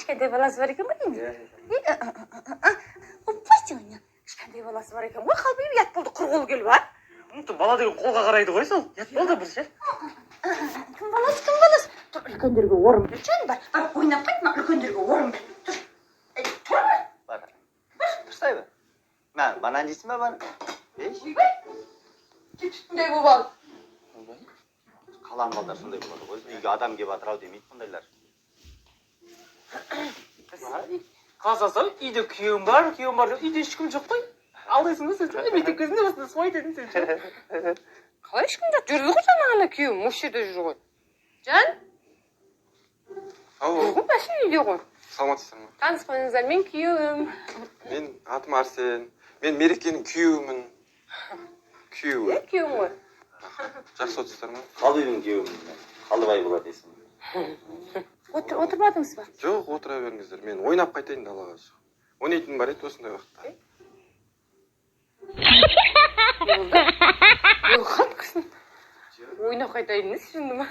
Kişkende balası var ekan mı? Оппайсың ана. Kişkende balası var ekan. Ой, қалбайым ят болды құрғыл келіп, а? Бала деген қолға қарайды ғой сол. Ят бол да бір ше. Кім баласы, кім баласы? Тұр, үлкендерге орын бер, жан бар. Бар, ойнап қайтма, үлкендерге орын бер. Тұр. Тұр. Бар. Тұрсай ба? Мән, банан жейсің ба бана? Ойбай. Үстіндей болып ал. Қалан балдар сондай болады ғой. Үйге адам кеп атыр ау демейді бұндайлар. Қазаса үйде күйеуім бар деп үйде ешкім жоқ қой. Алдайсың ба сен? Мектеп кезінде осында солай дедің сен. Қалай ешкім жоқ? Жүрді ғой жаңа ғана күйеуім, осы жерде жүр ғой. Жан? Ау, Жоқ, мәшін үйде ғой. саламатсыздар ма? Таныспаңыздар, мен күйеуім. Мен атым Арсен. Мен Мерекенің күйеуімін. Күйеуі. Күйеуім ғой. Жақсы отырсыздар ма? Қалыбайдың күйеуімін. Қалыбай болады дейсің. Отырмадыңыз ба? Жоқ, отыра беріңіздер. Мен ойнап қайтайын далаға. Ойнайтыным бар еді осындай уақытта. Қалт кісін. Ойнап қайтайын, несі жынды ма?